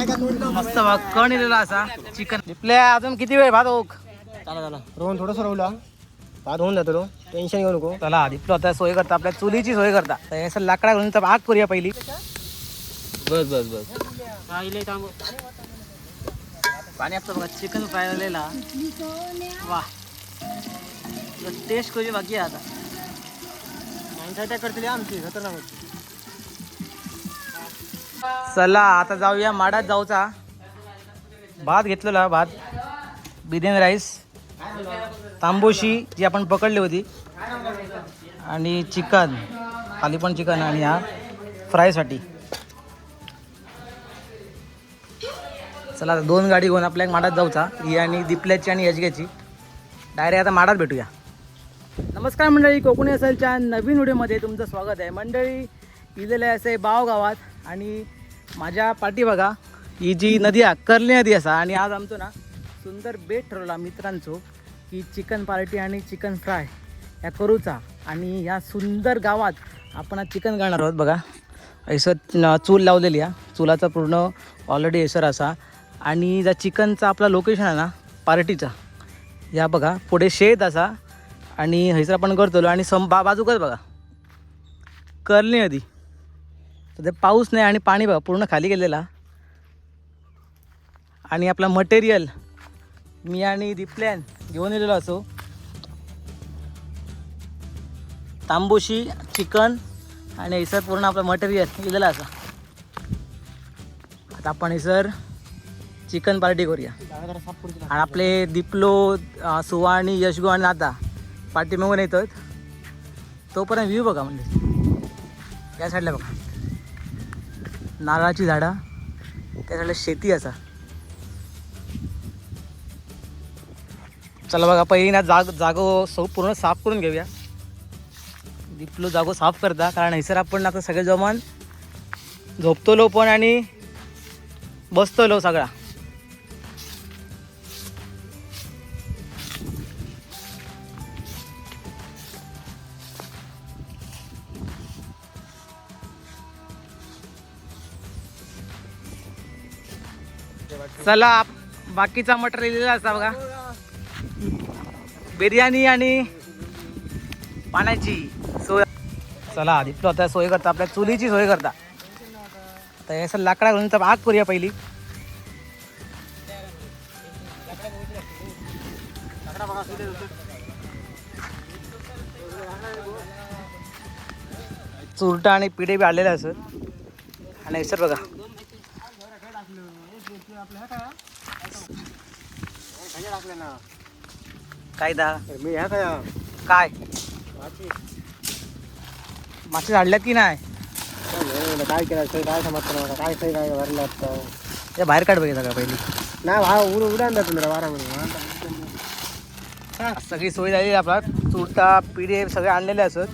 मस्त बघ कण इलेला असा चिकन दिपल्या. अजून किती वेळ भात ओक चला रोहन थोडंसं राहूला भात होऊन जातो. टेन्शन घेऊ नको. चला दिपलो आता सोय करता आपल्या चुलीची सोय करता. तर असं लाकडा घालून तर आग करूया पहिली. बस बस बस पाणी आपलं बघा चिकन फ्राय झालेला. वा टेस्ट कशी बाकी आहे आता. करतील आमची खतरनाक. चला आता जाऊया माडात जाऊचा. भात घेतलेला भात बिर्याणी राईस तांबोशी जी आपण पकडली होती आणि चिकन खाली पण चिकन आणि हा फ्रायसाठी. चला आता 2 गाडी घेऊन आपल्या माडात जाऊचा. ही आणि दिपल्याची आणि यजग्याची. डायरेक्ट आता माडात भेटूया. नमस्कार मंडळी, कोकणी असेलच्या नवीन व्हिडिओमध्ये तुमचं स्वागत आहे. मंडळी इलेलं आहे असे बाव गावात आणि माझ्या पाठी बघा ही जी नदी आहे कर्ली नदी असा. आणि आज आमचं ना सुंदर बेट ठरवला मित्रांचो की चिकन पार्टी आणि चिकन फ्राय या करूचा. आणि ह्या सुंदर गावात आपण आज चिकन करणार आहोत. बघा ऐसं चूल लावलेली आहे. चुलाचा पूर्ण ऑलरेडी ऐसर असा. आणि ज्या चिकनचा आपला लोकेशन आहे ना पार्टीचा या बघा पुढे शेत असा. आणि हैसर आपण करतो आणि बाजूकच बघा कर्ली नदी. सध्या पाऊस नाही आणि पाणी बघा पूर्ण खाली गेलेला. आणि आपला मटेरियल मी आणि दिपल्यान घेऊन येलेलो असो. तांबोशी चिकन आणि हैसर पूर्ण आपलं मटेरियल गेलेलं असा. आता आपण हैसर चिकन पार्टी करूया. आणि आपले दिपलो सुवाणी यशगो आणि आता पार्टी मागून येतात. तोपर्यंत व्ह्यू बघा म्हणजे या साईडला बघा नारळाची झाडं त्या साईडला शेती असा. चला बघा पहिली ना जागो पूर्ण साफ करून घेऊया. दिपलो जागो साफ करता कारण हैसर आपण आता सगळे जमान झोपतलो पण आणि बसतलो सगळा. चला बाकीचा मटेरियल लिहिला असता बघा. बिर्याणी आणि पाण्याची सोय. चला दिपलो आता सोय करता आपल्या चुलीची सोय करता. तर असं लाकडा घालून तर आग करूया पहिली. चुरटा आणि पिढे बी आलेले असत. आणि सर बघा काय दा मी ह्या काय मासे झाडल्यात की नाही. काय केलं काय समजतं मला काय सही काय भरलं असतं. ते बाहेर काढ बघायचं का पहिली. नाही उडान जातो मेरा वारामध्ये. सगळी सोय झाली आपला. चुरटा पिढे सगळे आणलेले असत.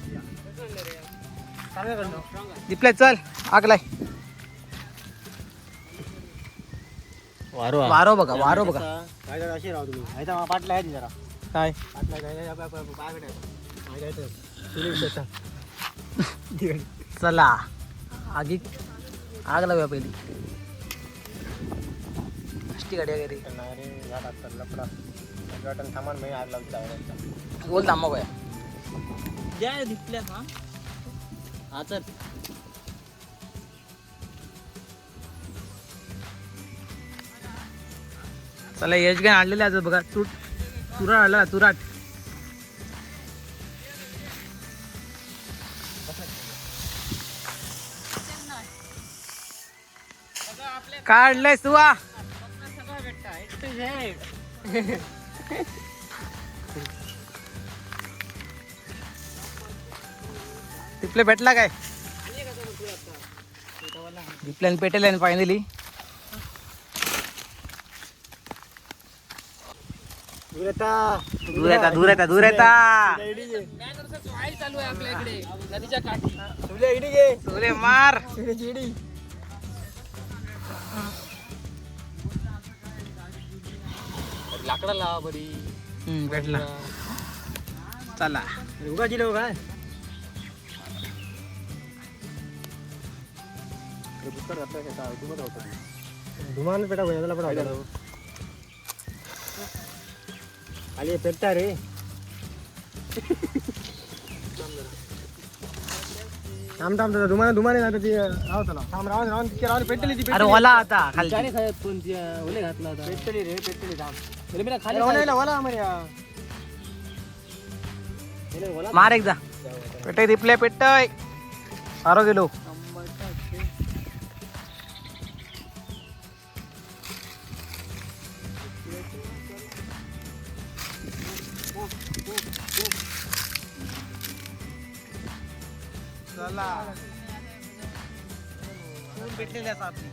दिपल्या चल आग लाय. वारो बघा वारो बघा. अशी राहू तुम्ही पाटला आहे जरा काय चला आगी आग लावूया पहिली. गाडी वगैरे सामान मी आग लावतो. बोल थांबा बया द्या दिपल्या हा चल. चला यश काय आणलेले आज बघा. तुराट आला तुराट. काढलंय तुवा तिपले भेटला काय दिपल्यान पेटेल फायनली. दूर येता चालू आहे आपल्या इकडे नदीच्या काठी. तुले मार लाकडा लावा बरी. भेटला. चला उगा दिलं काय धुमान पेटा त्याला पण खाली पेटता रे. थांब थांब धुमाने धुमाने ना ती राहतला. थांब राहून राहून तिथे राहून पेटली ती. अरे ओला आता खाली पण ओले घातला होता. पेटली रे पेटली. थांब तरी मी खाली वला मर्या. मार एकदा पेटाय दिपल्या पेटाय सारो गेलो. चला भेटलेली असं आपली.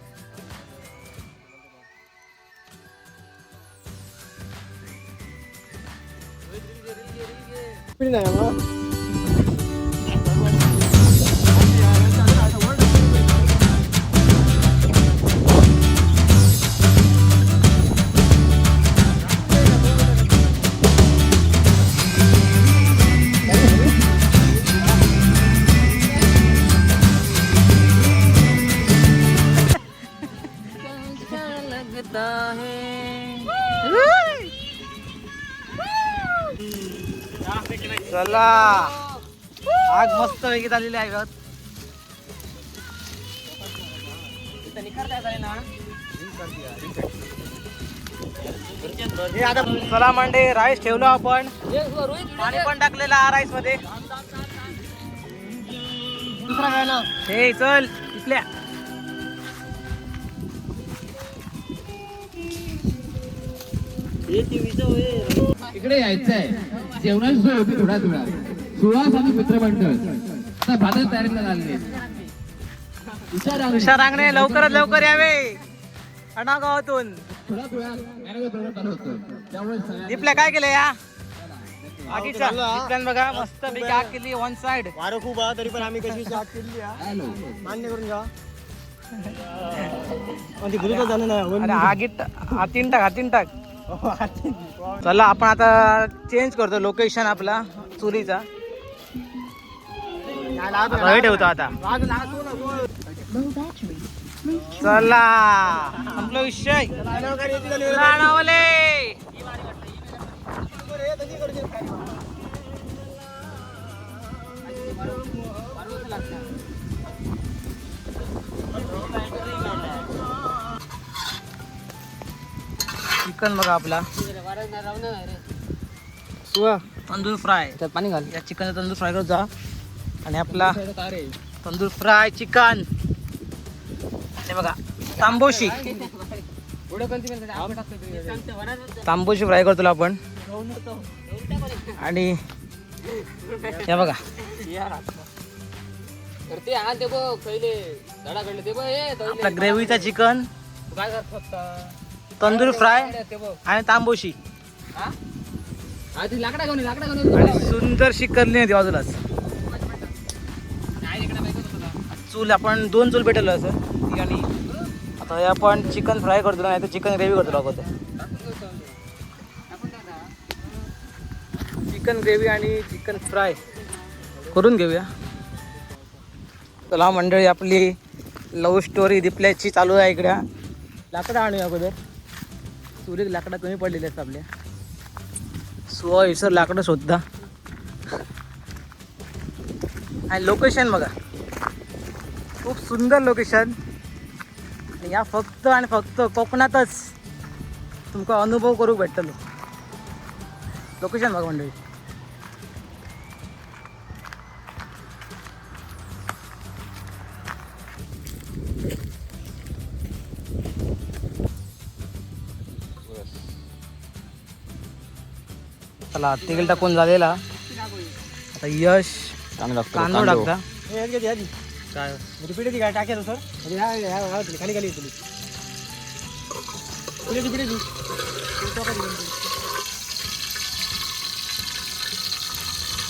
चला आग मस्त वेगळी झालेली आहे गं. हे आता चला मंडे राईस ठेवलो आपण. पाणी पण टाकलेला राईस मध्ये. दुसरा काय ना हे चल इथल्या इकडे यायचंय. जेवणाची सोय होती थोड्या थोड्या. सुहास आणि मित्रमंडळ आता भाजप तयारीला झालेले. तुषार रांगणे लवकरात लवकर यावे अण्णा गावातून. थोड्या थोड्या मॅनेजर बरोबर चालू होतं. त्यामुळे सगळ्या दीपल्या काय केलं या आगीच्या दीपल्यान बघा मस्त पैकी आग केली वन साइड. वारं खूप आहे तरी पण आम्ही कशी आग केली हॅलो मान्य करून जा. पण ती घरी झालं नाही. अरे आगीत हातीन टाक. चला आपण आता चेंज करतो लोकेशन आपला चुलीचा. हे ठेवतो आता. चला संपला विषय. राणावले चिकन बघा आपला तंदूर फ्राय. पाणी घाल. या चिकनचा तंदूर फ्राय करत जा. आणि आपला तंदूर फ्राय चिकन हे बघा तांबोशी तांबोशी फ्राय करतो आपण. आणि हे बघा ते हा ते बघ पहिले धडा काढले ते बघ. आपला ग्रेव्हीचा चिकन काय करत तंदूर फ्राय आणि तांबोशी. लाकडा घेऊन सुंदरशी करली नाही ती बाजूलाच. चूल आपण 2 चूल भेटलो असं ती. आणि आता हे आपण चिकन फ्राय करतो नाही तर चिकन ग्रेव्ही करतो अगोदर. चिकन ग्रेव्ही आणि चिकन फ्राय करून घेऊया. चला मंडळी आपली लव्ह स्टोरी दिपल्याची चालू आहे. इकडे लाकडं आणूया अगोदर. चुलीत लाकडं कमी पडलेले असतात आपल्या. लाकडं शोधता. आणि लोकेशन बघा खूप सुंदर लोकेशन. या फक्त आणि फक्त कोकणातच तुमका अनुभव करू भेटतलो. लोकेशन बघा मंडळी. चला तेल टाकून झालेला. आता यश कांदो टाकता. काय पिढी काय टाकेल सर खाली खाली येतली पिढी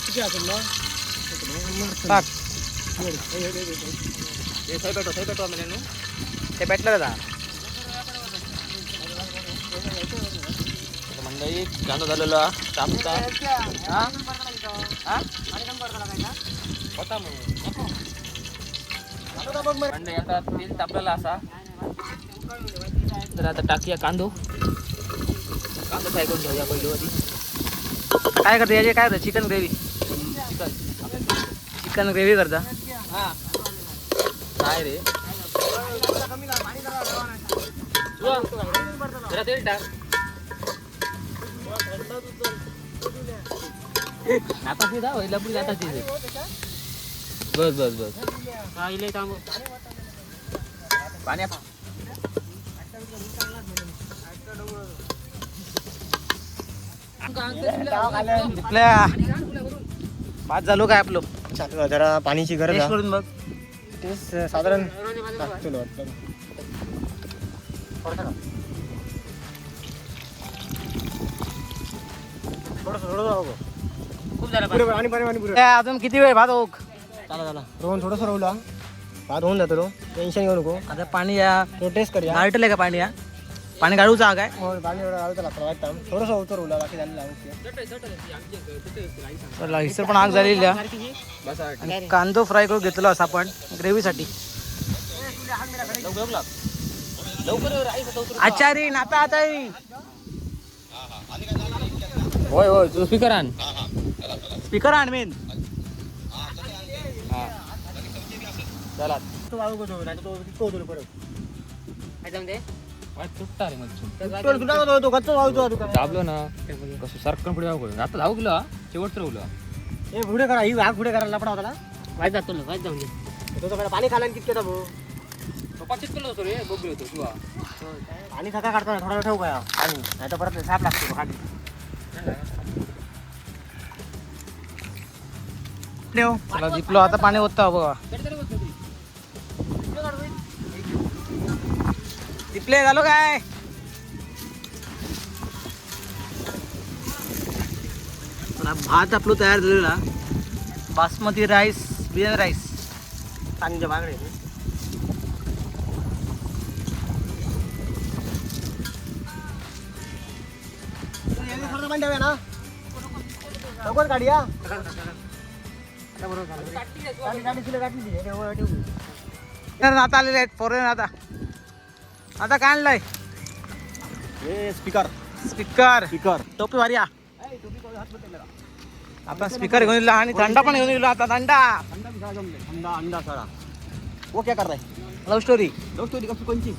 किती असेल ना टाक ते भेटलं का मंडळी कांदा झालेला टाकता मंडळी आता तेल तापलेला असा तर आता टाकूया कांदो फ्राय करून घेऊया पहिलं आधी. काय करते याचे काय होतं चिकन ग्रेव्ही चिकन ग्रेव्ही करता काय रे जरा तेल टाक आता ते दाव लपडी आता ते बस बस बस पाणी आपल्या भात झालो काय आपलं अच्छा, जरा पाणीची गरज टेस्ट आहे. करून बघ तेच साधारण टाकतो वाटतं. थोडंसं खूप झालं पुरे पाणी पाणी पाणी पुरे अजून किती वेळ भात ओक झाला रोहन थोडंसं रवला भात होऊन जातो. टेन्शन घेऊ नको. आता पाणी या तो टेस्ट करूया. गाळटले का पाणी या पाणी गाळूचा हा काय हो, पाणी एवढं आलं तर लागतं वाटतं. थोडंसं उतरवला बाकी झालं लागतं. चला हिसर पण आग झालेली आहे. आणि कांदो फ्राय करून घेतलो असं आपण ग्रेव्हीसाठी आचारी नाता आता होय होय तू स्पीकर आण स्पीकर आण मेन चला तो वाळू करतो, नाही तर तो तितकं होतो परत. तुटता रे मग तो तुला तो कच्चा वाळू तो. दाबलो ना कसं सारखं पुढे जाऊ आता धाव गेलो शेवट ठरवलं हे पुढे करा, ही आग पुढे करायला लपडा होता ना. वाईट जातो ना वाईट जाऊन दे तो तर पाणी खाला कितके भाऊ. तो पाचीत केलं होतो रे बघलो होतो तुला पाणी थका काढतो थोडा ठेवू काय पाणी नाही तर परत साप लागतो खाली. चला जिंकलो आता पाणी ओतता बघा दिपले झालो काय भात आपलं तयार झालेला बासमती राईस बिर्याणी राईस पाणीच्या मागणे ना लवकर काढी या. आता आलेले आहेत फॉरेन आता काय आणलंय स्पीकर स्पीकर स्पीकर टोपी भारी या आपण स्पीकर घेऊन दिला आणि थंडा पण घेऊन दिला आता थंडा अंडा अंडा सारा वो क्या कर रहा है. लव्ह स्टोरी कोणची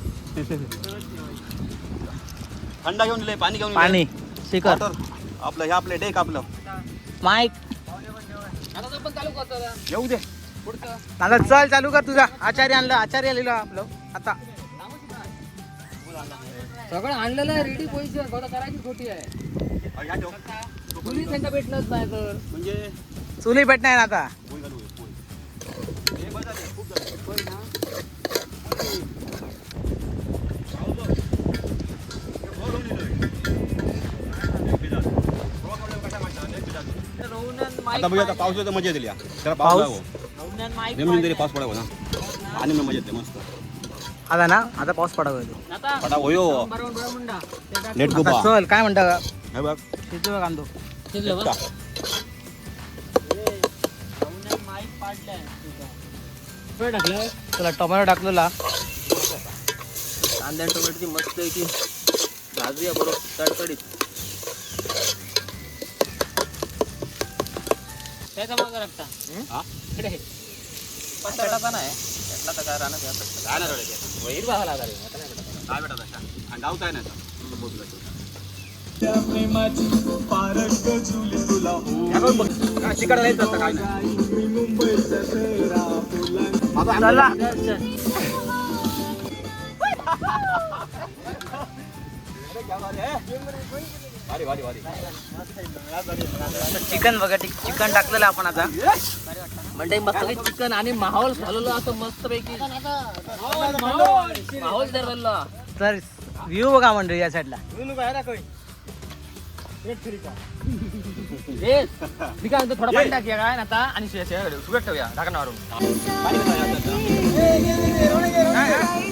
थंडा घेऊन दिले पाणी घेऊन पाणी स्पीकर आपलं हे आपले डेक आपलं माईक आता पण चालू करतो येऊ दे. आता चल चालू कर तुझा आचार्य आणलं आचार्य आलेलं आपलं आता सगळं आणलेलं आहे रेडी पैसे करायची खोटी आहे कुणी त्यांना भेटलंच नाही तर म्हणजे चुली भेटणार आता आता बघूया आता पाऊस मजा येते जरा पाऊस? पाऊस जमीन तरी पाऊस पडावं ना आणि मजा येते मस्त आता ना आता पाऊस पडावा येतो पडा होयो लेट गो आता चल काय म्हणता का हे बघ किती वेळ कांदो का? चला टोमॅटो टाकलेला कांदा टोमॅटोची मस्त आहे की भाजूया बरोबर तडतडीत त्याचा मागं लागता हा? पटाटा नाही त्यातला तर काय राहणार काय नाही रडत आहे. वैर बघायला लागला रे, आता नाही भेटत. काय भेटत अशा आणि गावचा आहे ना आता. बोलू चिकट नाही जात काय नाही चला भारी भारी भारी चिकन बघा चिकन टाकलेलं आपण आता म्हणजे मस्त चिकन आणि माहोल झालेलं असं मस्त पैकी माहोल धरलेला तर व्ह्यू बघा मंडळी या साईडला मी काय म्हणतो थोडा पाणी टाकूया काय ना आता आणि सुगत ठेवूया ढाकण मारून पाणी कसं आहे?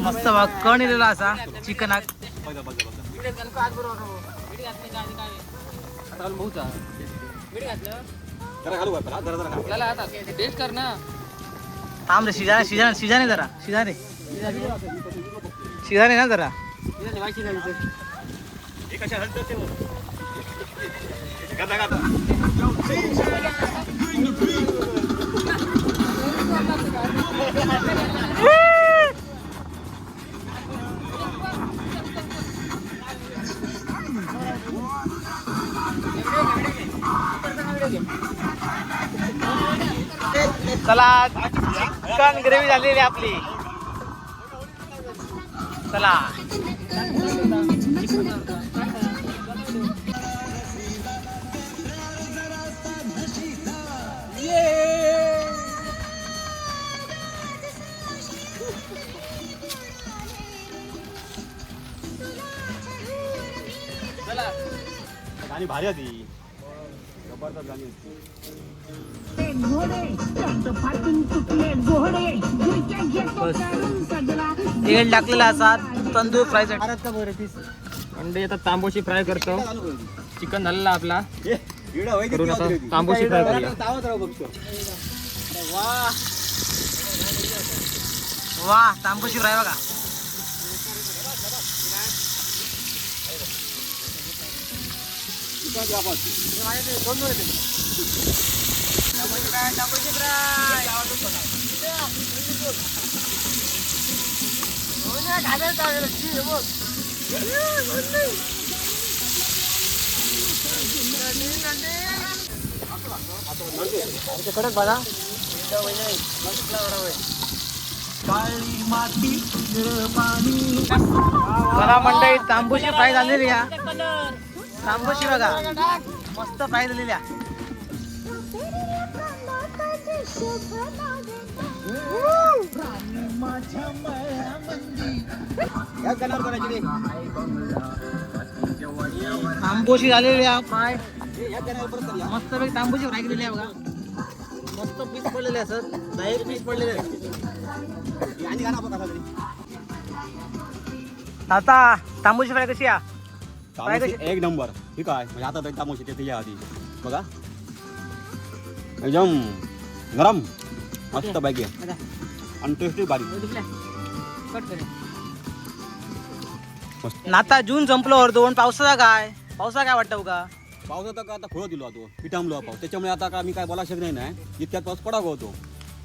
मस्त बघ कण इलेला असा चिकनाक. टेस्ट कर ना. थांब रे शिजाने जरा शिजाने ना जरा. चला चिकन ग्रेव्ही झालेली आपली. चला गाणी भारी होती, जबरदस्त गाणी होती. तेल टाकलेला असा तंदूर फ्राय साठी. अंडे आता तांबोशी फ्राय करतो. चिकन झालेला आपला. करून आता तांबोशी फ्राय करूया. वा तांबूशी फ्राय बघा. कडक बघा. चला मंडळी तांबूशी फ्राय झालेली या. तांबूशी बघा मस्त फ्राय झालेली या. तांबूशी झालेली या फ्राय. मस्त पैकी तांबूशी फ्राय केलेली आहे बघा. मस्त पीस पडलेले असत. 10 पीस पडलेले आता तांबूशी फ्राय कशी या. तामोशी एक नंबर. ठीक आहे म्हणजे आता तरी तामोशी ते या आधी बघा एकदम गरम मस्त पैकी आणि टेस्टी भारी. आता जून संपलो होतो पण पावसाचा काय वाटतं का. पावसाचा का आता खोळं दिलो होतो पिठांबलो पाऊस त्याच्यामुळे आता का मी काय बोला शकत नाही. इतक्यात पाऊस पडावा होतो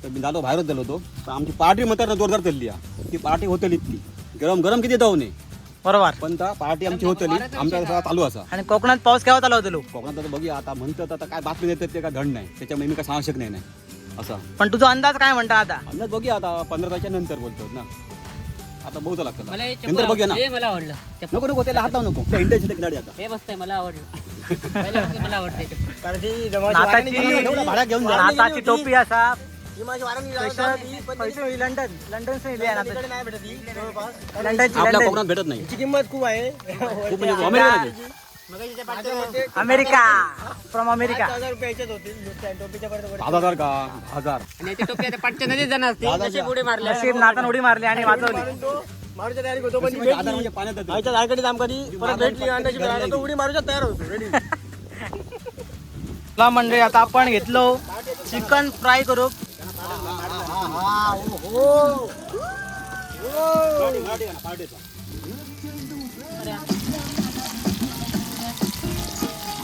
तर मी झालो बाहेरच झालो होतो. तर आमची पार्टी म्हणतात जोरदार चालली ती पार्टी होतली इतकी गरम गरम किती जाऊ नये बरोबर. पण त्या पार्टी आमची होतली आमच्या चालू असा. आणि कोकणात पाऊस केव्हा चालू होतो लोक. कोकणात आता बघूया आता म्हणतात आता काय बातमी देतात ते काय धड नाही त्याच्यामुळे मी काय सांगू शकत नाही असं. पण तुझा अंदाज काय म्हणता आता. अंदाज बघूया आता 15 तारखेच्या नंतर बोलतो ना. आता बहुत लागतं नंतर बघूया ना. मला आवडलं नको त्याला हात लावू नको त्या इंडियाची गाडी आता हे मस्त आहे मला आवडलं मला आवडते भाड्या घेऊन जा. नाताची टोपी असा लंडनची आपल्या कोकणात भेटत नाही. किंमत खूप आहे. खूप म्हणजे अमेरिकेला अमेरिका फ्रॉम अमेरिका. 1000 रुपयाच्याच होतील टोपीच्या पर्यंत. 10,000 का 1000 आणि ते टोपी आता पाठच्या नदीत जाणार असते जसे पुढे मारले नशीब नातान उडी मारली आणि वाचवली. मारूच्या तयारी होतो पण म्हणजे पाण्यात येतं. आईच्या झाडकडे काम कधी परत भेटली अंड्याची भेट उडी मारूच्या तयार होतो रेडी. चला मंडळी आता आपण घेतलो चिकन फ्राय करू.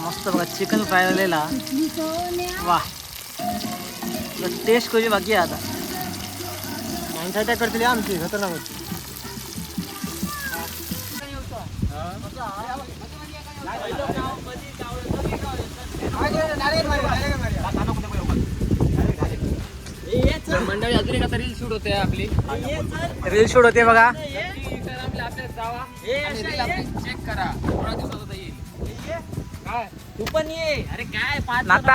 मस्त बघा चिकन फ्राय झालेला. वा टेस्ट कशी बाकी आहे आता. माणसं त्या करतली आमची खतरनाक होती. मंडळी अजून एका रील शूट होते आपली. रील शूट होते बघा. चेक करा थोडा दिवसात होता येईल. तू पण ये अरे काय पाच नाता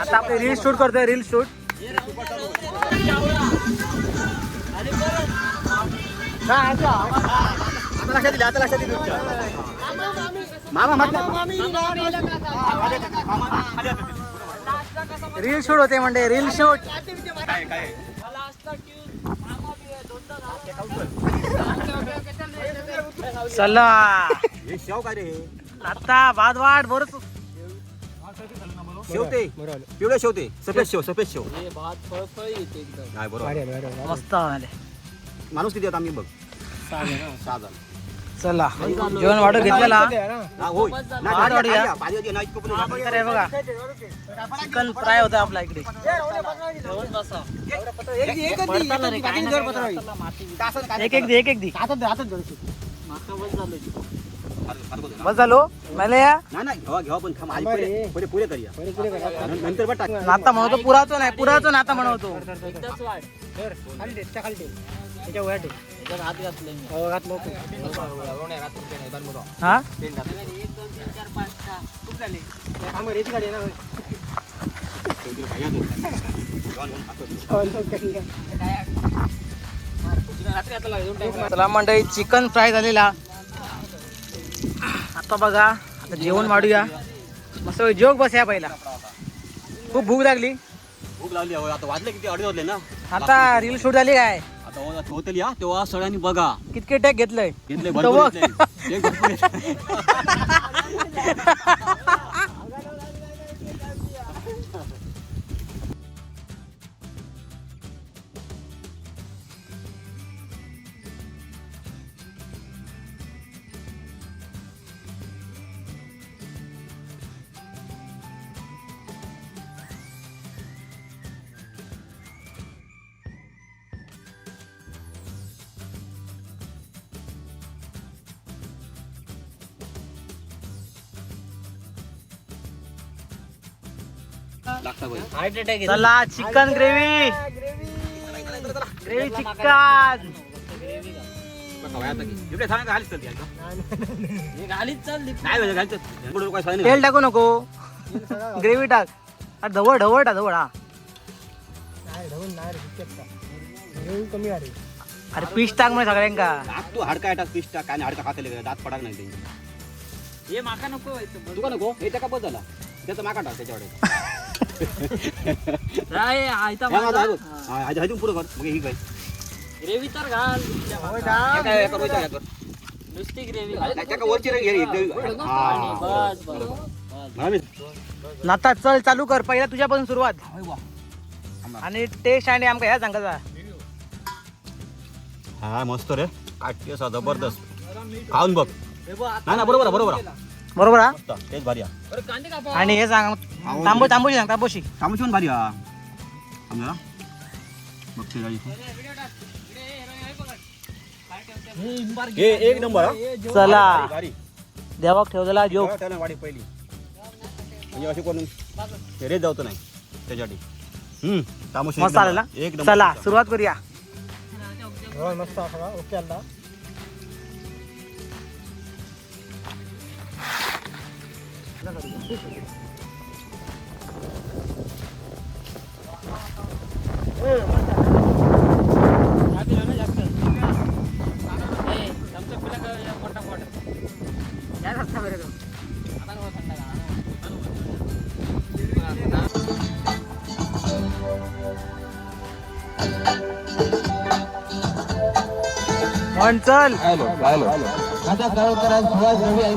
आता आपली रील शूट करतोय. रील शूट आता लक्षात दिली. मामा रील शूट होते म्हणजे रील शूट. चला हे शेव काय रे हे? आता बाद वाट बरं शेवते पिवळे शेवते सफेद शेव नाही बरोबर मस्त झाले. माणूस किती आहेत आम्ही बघ 6 जण. चला जेवण वाढू घेतलेला. हा, होय. नाही, वाढ वाढूया. पाणी होती, नाही, इतकं पण नाही. तर हे बघा चिकन फ्राय होतं आपल्या इकडे. एक एक दी बस झालो मला या नाही नाही घेवा पण थांब, आधी पहिले पुरे करूया नंतर बट टाक. नाता म्हणतो पुराचो नाही पुराचो नाता म्हणतो. हा चला मंडळी चिकन फ्राय झालेला. आता बघा आता जेवण वाढूया मस्त जोग बस या पहिला. खूप भूक लागली. भूक लागली आहे, आता वाजले किती 2:30 वाजले ना. आता रील शूट झाली काय आता होतील या तेव्हा सगळ्यांनी बघा कितके टॅक घेतलंय घेतले तो बघ. लागता बाई. चला चिकन ग्रेव्ही ग्रेव्ही चिकन बघा, आता की. इकडे सांगा घालीच चलते आता. नाही म्हणजे घालीच पुढे काय सांगितलं तेल टाकू नको ग्रेव्ही टाक. अरे ढवळ ढवळ टाक ढवळ. हा कमी अरे अरे पीस टाक म्हणजे सगळ्यांका. टाक तू हाडका टाक पीस टाक आणि हाडका खाते दात पडाक नाही त्यांची. हे माका नको तू का नको हे त्या बस झाला त्याचं माका टाक त्याच्याकडे पुढे कर मग ही काय ग्रेव्ही तर घाल नुसती ग्रेव्ही नाता चल चालू कर पहिला तुझ्यापासून सुरुवात आणि टेस्ट आणि आमका ह्या सांगायचा. हा मस्त रे काटते असा जबरदस्त खाऊन बघ. नाही ना बरोबर बरोबर बरोबर हा. तेच भारी आहे. आणि हे सांग तांबोशी सांग तांबोशी कामची पण भारी आहे. समजा बघते गाडी हे एक नंबर हा. चला भारी देवाक ठेवलेला जोक. त्याला वाडी पहिली म्हणजे अशी कोण रेत जावतो नाही त्याच्यासाठी. तामोशी मस्त आलं ना. एक नंबर. चला सुरुवात करूया. मस्त ओके आता म्हण चल आता गावकरात सुहास रवी आहे.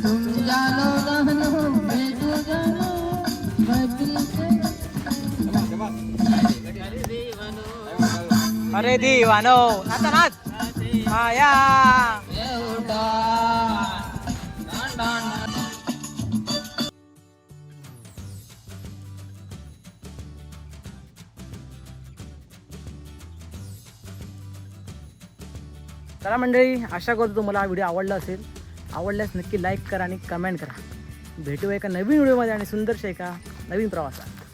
तुमच्या अरे दिवानो नाचा नाच माया. चला मंडळी, आशा करतो तुम्हाला हा व्हिडिओ आवडला असेल. आवडल्यास नक्की लाईक करा आणि कमेंट करा. भेटूया एका नवीन व्हिडिओमध्ये आणि सुंदरशा एका नवीन प्रवासात.